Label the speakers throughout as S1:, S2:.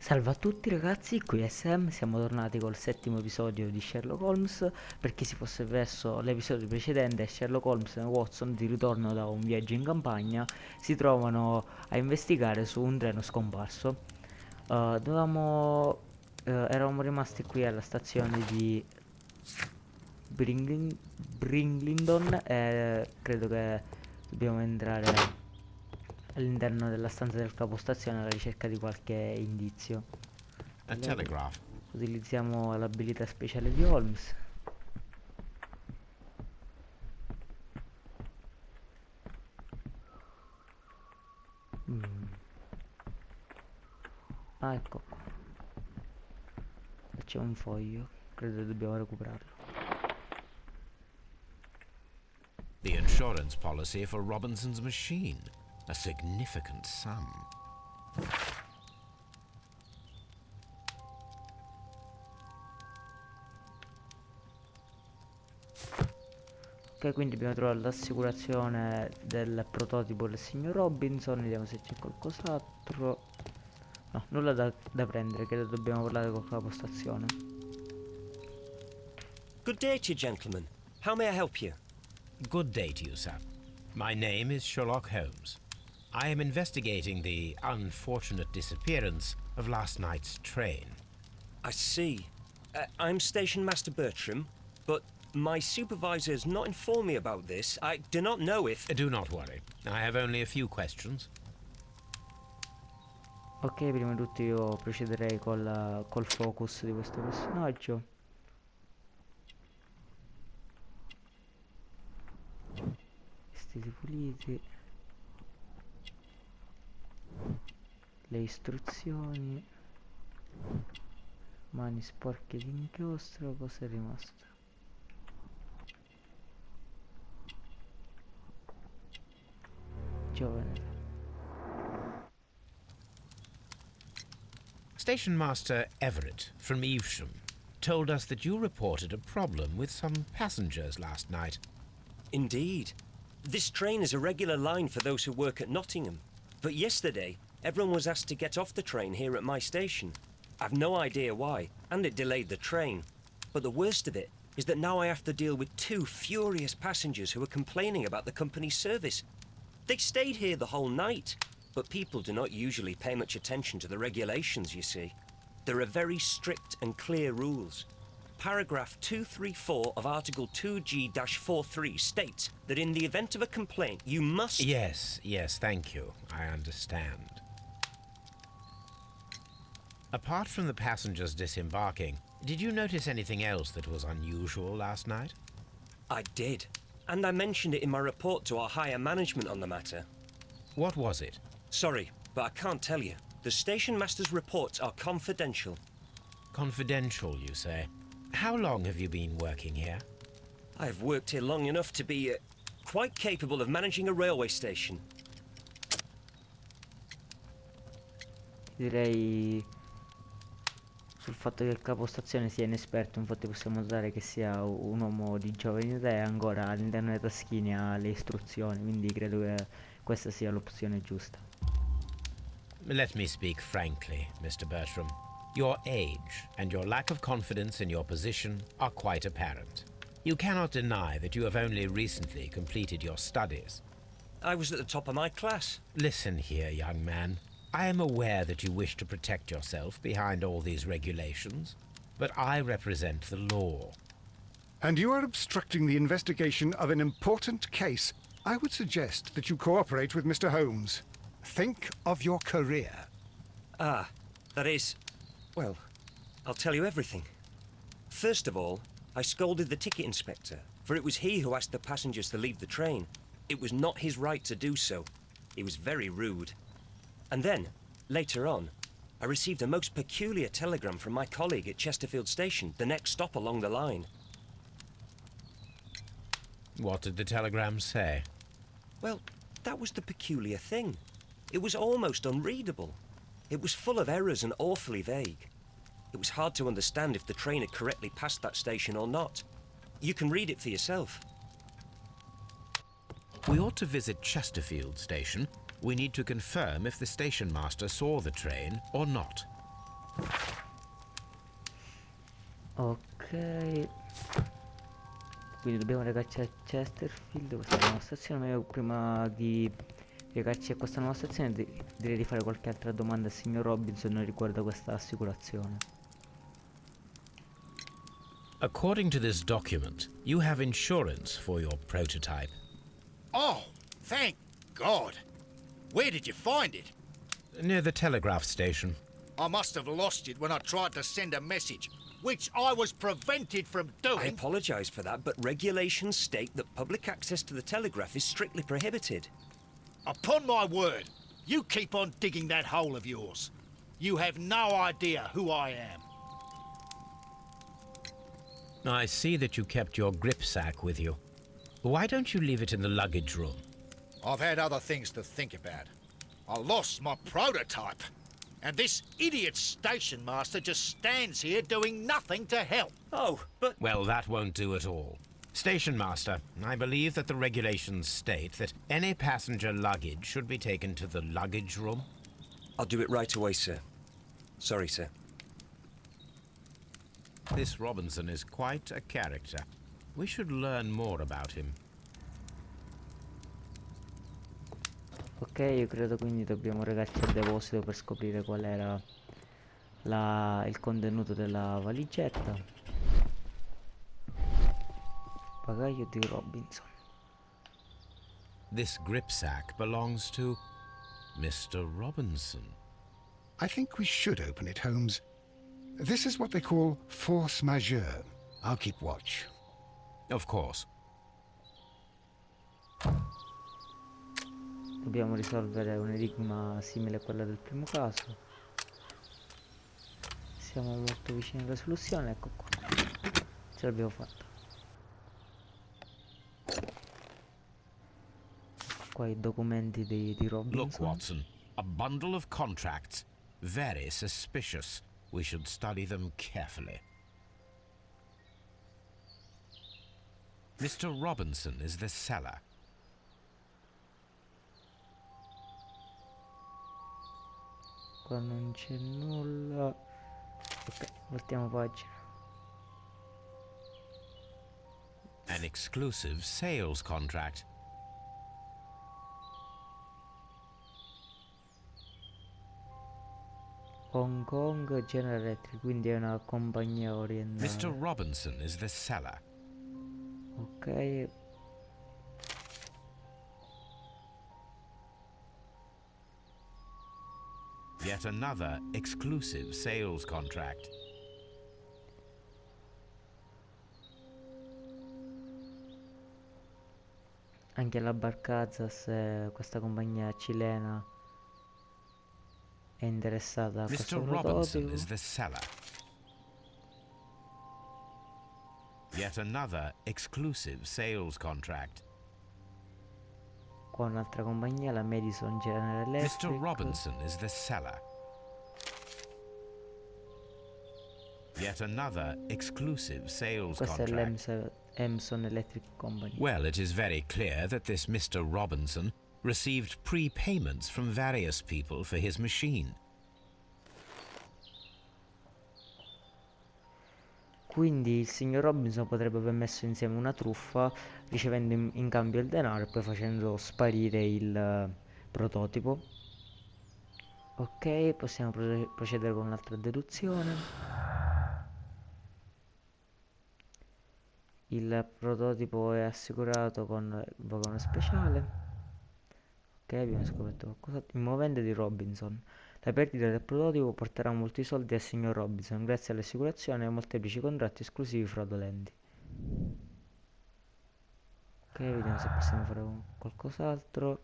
S1: Salve a tutti ragazzi, qui è Sam, siamo tornati col settimo episodio di Sherlock Holmes. Per chi si fosse perso l'episodio precedente, Sherlock Holmes e Watson, di ritorno da un viaggio in campagna, si trovano a investigare su un treno scomparso. Eravamo rimasti qui alla stazione di Bringlingdon e credo che dobbiamo entrare all'interno della stanza del capostazione alla ricerca di qualche indizio.
S2: A
S1: Allora,
S2: telegraph.
S1: utilizziamo l'abilità speciale di Holmes. Mm. Ah, ecco qua. C'è un foglio. Credo che dobbiamo recuperarlo.
S2: The insurance policy for Robinson's machine. A significant sum.
S1: Ok, quindi abbiamo trovato l'assicurazione del prototipo del signor Robinson. Vediamo se c'è qualcos'altro. No, nulla da prendere. Credo dobbiamo parlare col capostazione.
S3: Good day to you, gentlemen. How may I help you?
S2: Good day to you, sir. My name is Sherlock Holmes. I am investigating the unfortunate disappearance of last night's train.
S3: I see. I'm Station Master Bertram, but my supervisor has not informed me about this. I do not know if...
S2: Do not worry. I have only a few questions.
S1: Ok, prima di tutto io procederei col focus di questo personaggio. Vestiti puliti. Le istruzioni. Mani sporche di inchiostro. Cosa è rimasto? Giovane.
S2: Station Master Everett from Evesham told us that you reported a problem with some passengers last night.
S3: Indeed. This train is a regular line for those who work at Nottingham. But yesterday, everyone was asked to get off the train here at my station. I've no idea why, and it delayed the train. But the worst of it is that now I have to deal with two furious passengers who are complaining about the company's service. They stayed here the whole night, but people do not usually pay much attention to the regulations, you see. There are very strict and clear rules. Paragraph 234 of Article 2G-43 states that in the event of a complaint, you must...
S2: Yes, thank you. I understand. Apart from the passengers disembarking, did you notice anything else that was unusual last night?
S3: I did. And I mentioned it in my report to our higher management on the matter.
S2: What was it?
S3: Sorry, but I can't tell you. The station master's reports are confidential.
S2: Confidential, you say? How long have you been working here?
S3: I have worked here long enough to be quite capable of managing a railway station.
S1: Direi sul fatto che il capostazione sia inesperto, infatti possiamo notare che sia un uomo di giovane età e ancora all'interno dei taschini ha le istruzioni, quindi credo che questa sia l'opzione giusta.
S2: Let me speak frankly, Mr. Bertram. Your age and your lack of confidence in your position are quite apparent. You cannot deny that you have only recently completed your studies.
S3: I was at the top of my class.
S2: Listen here, young man. I am aware that you wish to protect yourself behind all these regulations, but I represent the law.
S4: And you are obstructing the investigation of an important case. I would suggest that you cooperate with Mr. Holmes. Think of your career.
S3: Ah, that is... Well, I'll tell you everything. First of all, I scolded the ticket inspector, for it was he who asked the passengers to leave the train. It was not his right to do so. He was very rude. And then, later on, I received a most peculiar telegram from my colleague at Chesterfield Station, the next stop along the line.
S2: What did the telegram say?
S3: Well, that was the peculiar thing. It was almost unreadable. It was full of errors and awfully vague. It was hard to understand if the train had correctly passed that station or not. You can read it for yourself.
S2: We ought to visit Chesterfield Station. We need to confirm if the station master saw the train or not.
S1: Ok, quindi dobbiamo recarci a Chesterfield, questa è la nuova stazione, ma io prima di recarci a questa nuova stazione direi di fare qualche altra domanda al signor Robinson riguardo questa assicurazione.
S2: According to this document, you have insurance for your prototype.
S5: Oh, thank God. Where did you find it?
S2: Near the telegraph station.
S5: I must have lost it when I tried to send a message, which I was prevented from
S3: I
S5: doing.
S3: apologise for that, but regulations state that public access to the telegraph is strictly prohibited.
S5: Upon my word, you keep on digging that hole of yours. You have no idea who I am.
S2: I see that you kept your gripsack with you. Why don't you leave it in the luggage room?
S5: I've had other things to think about. I lost my prototype. And this idiot station master just stands here doing nothing to help.
S3: Oh, but...
S2: Well, that won't do at all. Station master, I believe that the regulations state that any passenger luggage should be taken to the luggage room.
S3: I'll do it right away, sir. Sorry, sir.
S2: This Robinson is quite a character. We should learn more about him.
S1: Ok, io credo quindi dobbiamo recarci al deposito per scoprire qual era il contenuto della valigetta. Bagaglio di Robinson.
S2: This gripsack belongs to Mr. Robinson.
S4: I think we should open it, Holmes. This is what they call force majeure. I'll keep watch.
S2: Of course.
S1: Dobbiamo risolvere un enigma simile a quello del primo caso. Siamo molto vicini alla soluzione, ecco qua. Ce l'abbiamo fatta. Qua i documenti di Robinson.
S2: Look, Watson, a bundle of contracts. Very suspicious. We should study them carefully. Mr. Robinson is the seller.
S1: Qua non c'è nulla. Ok, voltiamo pagina.
S2: An exclusive sales contract.
S1: Hong Kong General Electric, quindi è una compagnia orientale.
S2: Mr. Robinson is the seller.
S1: Ok.
S2: Yet another exclusive sales contract.
S1: Anche la Barcazas, questa compagnia cilena, è interessata a questo
S2: Mr. Robinson
S1: prototipo.
S2: is the seller. Yet another exclusive sales contract.
S1: Qua un'altra compagnia, la Madison General Electric.
S2: Mr. Robinson is the seller. Yet another exclusive sales
S1: Questa è
S2: contract.
S1: l'Emson Electric Company.
S2: Well, it is very clear that this Mr. Robinson received prepayments from various people for his machine.
S1: Quindi il signor Robinson potrebbe aver messo insieme una truffa, ricevendo in cambio il denaro e poi facendo sparire il prototipo. Ok, possiamo procedere con un'altra deduzione. Il prototipo è assicurato con il vagone speciale. Ok, abbiamo scoperto qualcosa. Il movente di Robinson. La perdita del prototipo porterà molti soldi al signor Robinson grazie alle assicurazioni e ai molteplici contratti esclusivi fraudolenti. Ok, vediamo se possiamo fare qualcos'altro.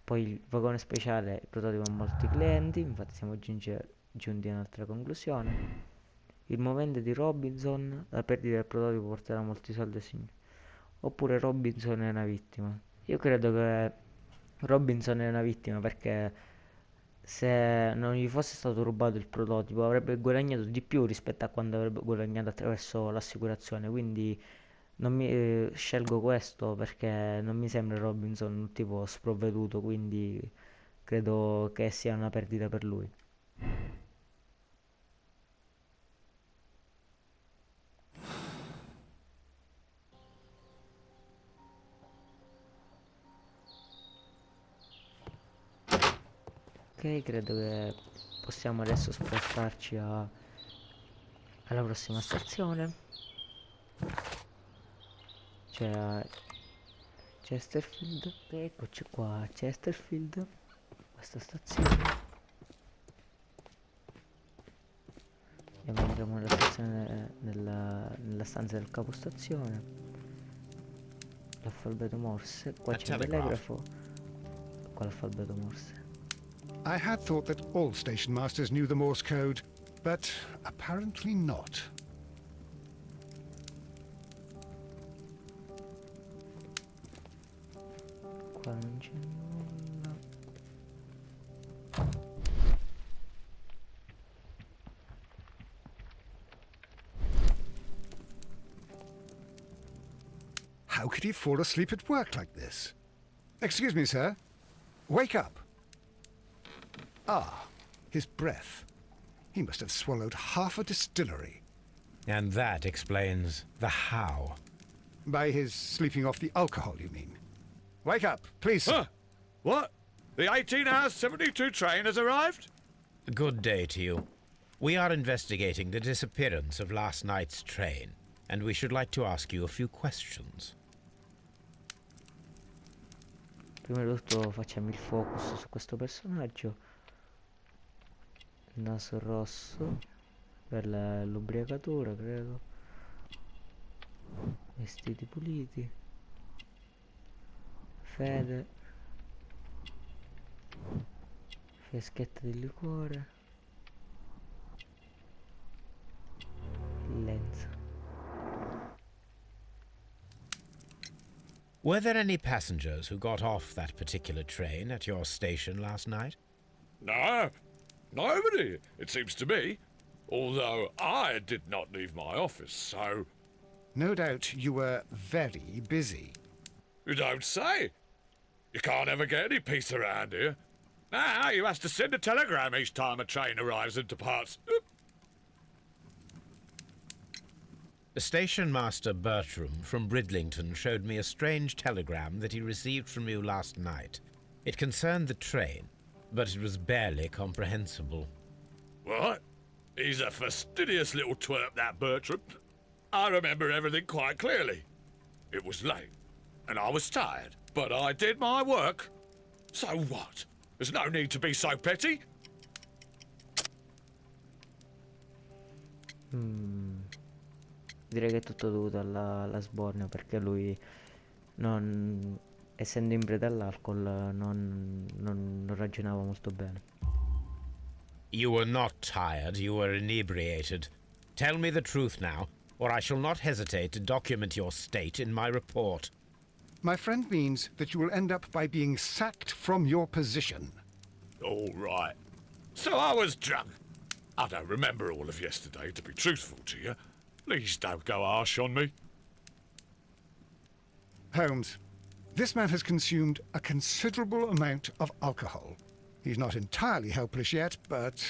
S1: Poi il vagone speciale, il prototipo ha molti clienti, infatti siamo giunti a un'altra conclusione. Il movente di Robinson, la perdita del prototipo porterà molti soldi al signor. Oppure Robinson è una vittima. Io credo che Robinson è una vittima perché se non gli fosse stato rubato il prototipo avrebbe guadagnato di più rispetto a quanto avrebbe guadagnato attraverso l'assicurazione, quindi non scelgo questo perché non mi sembra Robinson un tipo sprovveduto, quindi credo che sia una perdita per lui. Ok, credo che possiamo adesso spostarci alla prossima stazione, cioè a Chesterfield. Ok, eccoci qua a Chesterfield, questa stazione. E andremo nella stazione, nella stanza del capostazione. L'alfabeto Morse, qua
S2: A
S1: c'è un
S2: telegraph.
S1: telegrafo, qua l'alfabeto Morse.
S4: I had thought that all station masters knew the Morse code, but apparently not.
S1: Qua non c'è nulla.
S4: How could he fall asleep at work like this? Excuse me, sir. Wake up. Ah, his breath. He must have swallowed half a distillery.
S2: And that explains the how.
S4: By his sleeping off the alcohol, you mean? Wake up, please, sir.
S6: Huh? What? The 18 hours 72 train has arrived?
S2: Good day to you. We are investigating the disappearance of last night's train, and we should like to ask you a few questions.
S1: Prima di tutto facciamo il focus su questo personaggio. Naso rosso per l'ubriacatura, credo. Vestiti puliti. Fede. Fiaschetta di liquore. Lenza.
S2: Were there any passengers who got off that particular train at your station last night?
S6: No, nobody, it seems to me. Although I did not leave my office, so...
S4: No doubt you were very busy.
S6: You don't say. You can't ever get any peace around here. Now you have to send a telegram each time a train arrives and departs. Oop.
S2: Station Master Bertram from Bridlington showed me a strange telegram that he received from you last night. It concerned the train, but it was barely comprehensible.
S6: What? He's a fastidious little twerp, that Bertram. I remember everything quite clearly. It was late, and I was tired, but I did my work. So what? There's no need to be so petty.
S1: Direi che è tutto dovuto alla sbornia, perché lui, non, essendo in preda all'alcol, non ragionava molto bene.
S2: You were not tired, you were inebriated. Tell me the truth now, or I shall not hesitate to document your state in my report.
S4: My friend means that you will end up by being sacked from your position.
S6: All right. So I was drunk. I don't remember all of yesterday, to be truthful to you. Please don't go harsh on me.
S4: Holmes, this man has consumed a considerable amount of alcohol. He's not entirely helpless yet, but...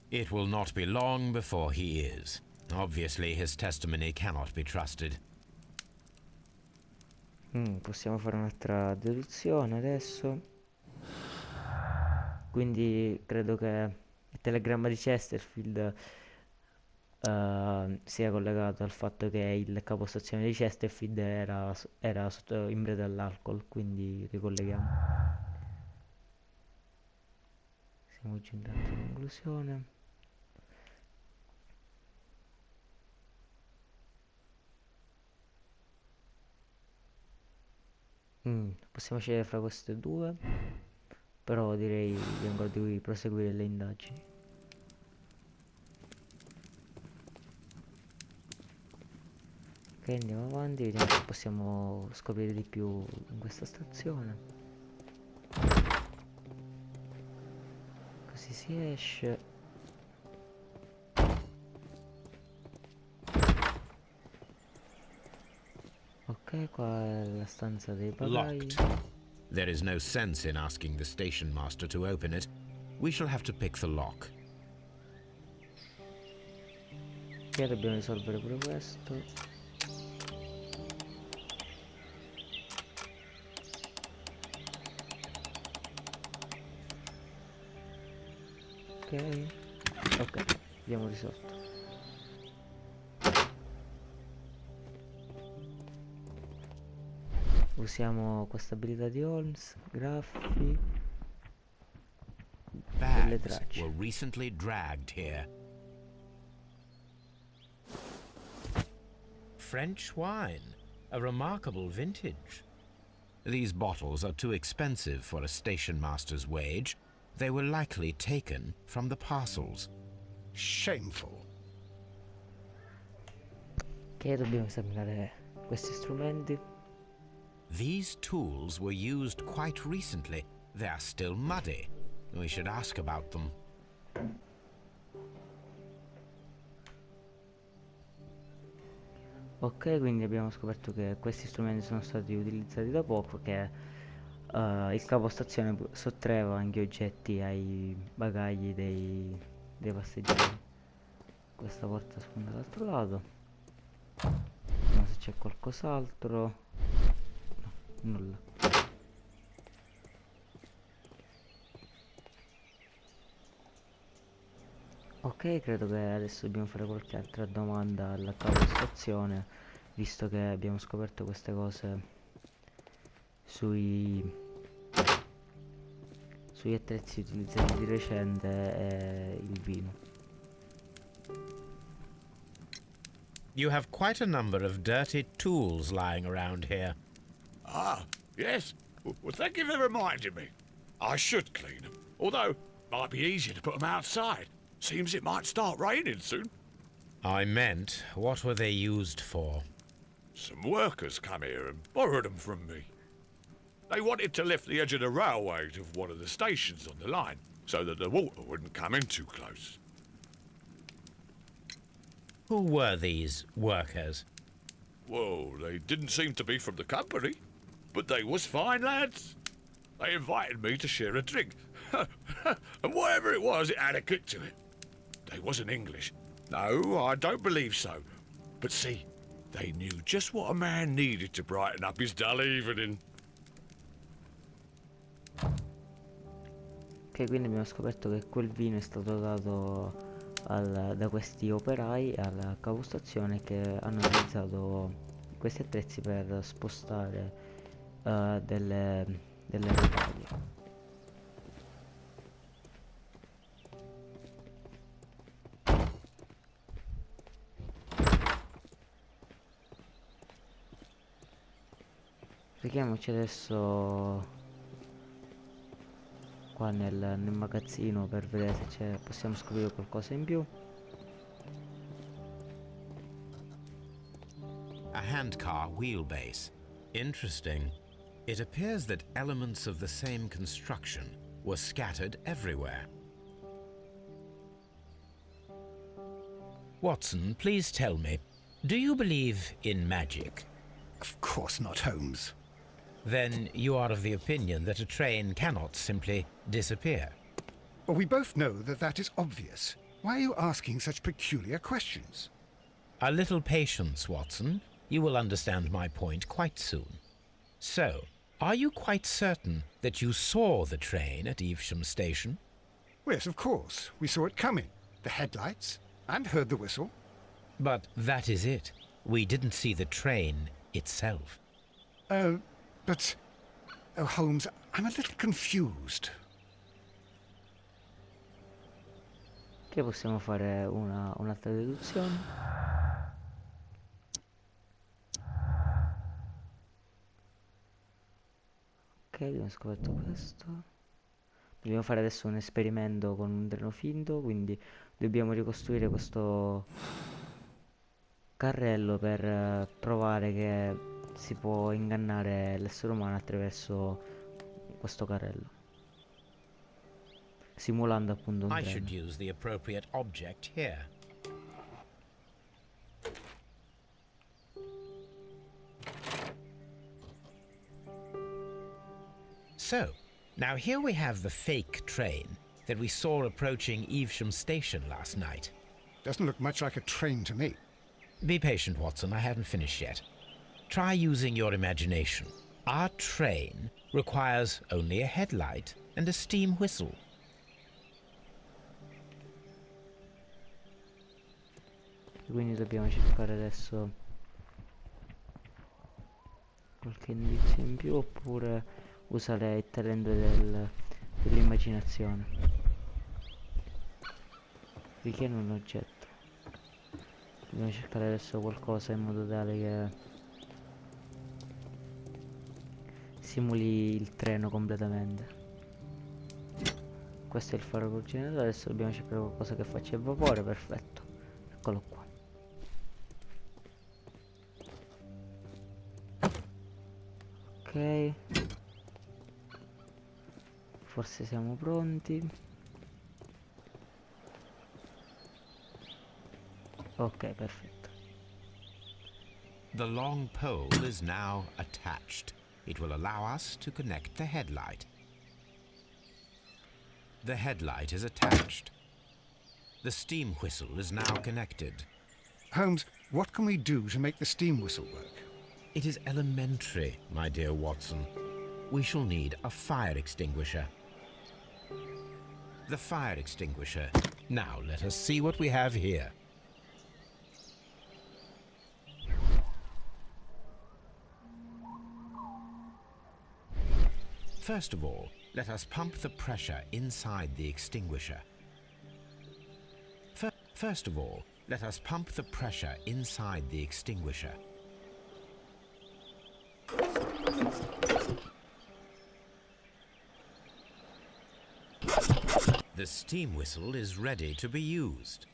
S2: It will not be long before he is. Obviously, his testimony cannot be trusted.
S1: Possiamo fare un'altra deduzione adesso. Quindi credo che il telegramma di Chesterfield sia collegato al fatto che il capostazione di Chesterfield era sotto in preda all'alcol, quindi ricolleghiamo. Siamo giunti alla conclusione. Possiamo scegliere fra queste due, però direi ancora di proseguire le indagini. Ok, andiamo avanti, vediamo se possiamo scoprire di più in questa stazione. Così si esce. Ok, qua è la stanza dei bagagli.
S2: Locked. There is no sense in asking the station master to open it. We shall have to pick the lock.
S1: Ok, dobbiamo risolvere pure questo. Ok. Ok, abbiamo risolto. Usiamo questa abilità di Holmes, graffi, delle
S2: Bags
S1: tracce.
S2: were recently dragged here. French wine, a remarkable vintage. These bottles are too expensive for a station master's wage. They were likely taken from the parcels.
S4: Shameful.
S1: Che dobbiamo esaminare questi strumenti.
S2: These tools were used quite recently. They are still muddy. We should ask about them.
S1: Ok, quindi abbiamo scoperto che questi strumenti sono stati utilizzati da poco, che il capostazione sottraeva anche oggetti ai bagagli dei passeggeri. Questa porta sfonda dall'altro lato. Vediamo se c'è qualcos'altro. No, nulla. Ok, credo che adesso dobbiamo fare qualche altra domanda alla capostazione, visto che abbiamo scoperto queste cose sui attrezzi utilizzati di recente e il vino.
S2: You have quite a number of dirty tools lying around here.
S6: Ah, yes. Well, thank you for reminding me. I should clean them. Although, might be easier to put them outside. Seems it might start raining soon.
S2: I meant, what were they used for?
S6: Some workers come here and borrowed them from me. They wanted to lift the edge of the railway to one of the stations on the line, so that the water wouldn't come in too close.
S2: Who were these workers?
S6: Well, they didn't seem to be from the company, but they was fine lads. They invited me to share a drink, and whatever it was, it had a kick to it. They wasn't English. No, I don't believe so. But see, they knew just what a man needed to brighten up his dull evening.
S1: Ok, quindi abbiamo scoperto che quel vino è stato dato da questi operai alla capostazione, che hanno utilizzato questi attrezzi per spostare delle rotaie. Rechiamoci adesso qua nel magazzino per vedere se possiamo scoprire qualcosa in più.
S2: A handcar wheelbase. Interesting. It appears that elements of the same construction were scattered everywhere. Watson, please tell me, do you believe in magic?
S4: Of course not, Holmes.
S2: Then you are of the opinion that a train cannot simply disappear.
S4: Well, we both know that that is obvious. Why are you asking such peculiar questions?
S2: A little patience, Watson. You will understand my point quite soon. So, are you quite certain that you saw the train at Evesham Station?
S4: Yes, of course. We saw it coming. The headlights, and heard the whistle.
S2: But that is it. We didn't see the train itself.
S4: But... Oh, Holmes, I'm a little confused.
S1: Che possiamo fare un'altra deduzione. Ok, abbiamo scoperto questo. Dobbiamo fare adesso un esperimento con un treno finto, quindi dobbiamo ricostruire questo carrello per provare che si può ingannare l'essere umano attraverso questo carrello, simulando appunto un
S2: I
S1: treno.
S2: should use the appropriate object here. So, now here we have the fake train that we saw approaching Evesham Station last night.
S4: Doesn't look much like a train to me.
S2: Be patient, Watson, I haven't finished yet. Try using your imagination. Our train requires only a headlight and a steam whistle.
S1: quindi dobbiamo cercare adesso qualche indizio in più, oppure usare il talento dell'immaginazione. Richiede un oggetto. Dobbiamo cercare adesso qualcosa in modo tale che simuli il treno completamente. Questo è il faro col generatore. Adesso dobbiamo cercare qualcosa che faccia il vapore. Perfetto, eccolo qua. Ok, forse siamo pronti. Ok, perfetto.
S2: The long pole is now attached. It will allow us to connect the headlight. The headlight is attached. The steam whistle is now connected.
S4: Holmes, what can we do to make the steam whistle work?
S2: It is elementary, my dear Watson. We shall need a fire extinguisher. The fire extinguisher. Now let us see what we have here. First of all, let us pump the pressure inside the extinguisher. First of all, let us pump the pressure inside the extinguisher. The steam whistle is ready to be used.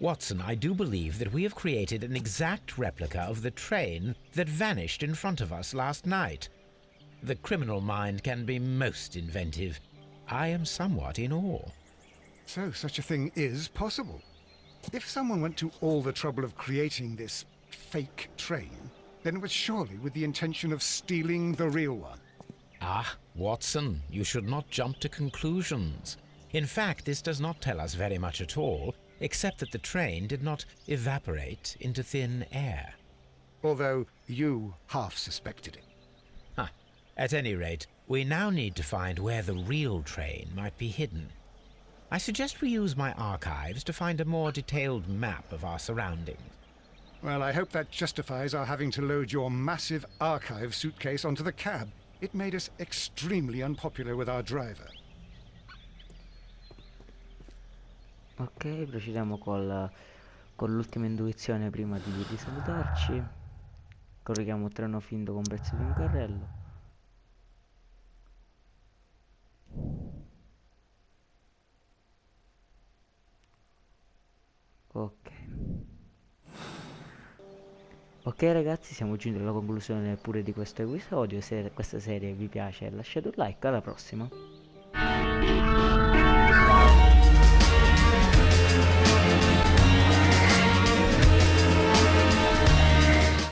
S2: Watson, I do believe that we have created an exact replica of the train that vanished in front of us last night. The criminal mind can be most inventive. I am somewhat in awe.
S4: So such a thing is possible. If someone went to all the trouble of creating this fake train, then it was surely with the intention of stealing the real one.
S2: Ah, Watson, you should not jump to conclusions. In fact, this does not tell us very much at all, except that the train did not evaporate into thin air.
S4: Although you half suspected it.
S2: Ah, at any rate, we now need to find where the real train might be hidden. I suggest we use my archives to find a more detailed map of our surroundings.
S4: Well, I hope that justifies our having to load your massive archive suitcase onto the cab. It made us extremely unpopular with our driver.
S1: Ok, procediamo con l'ultima intuizione prima di salutarci. Corriamo treno finto con prezzo di un carrello. Ok. Ok ragazzi, siamo giunti alla conclusione pure di questo episodio. Se questa serie vi piace lasciate un like, alla prossima.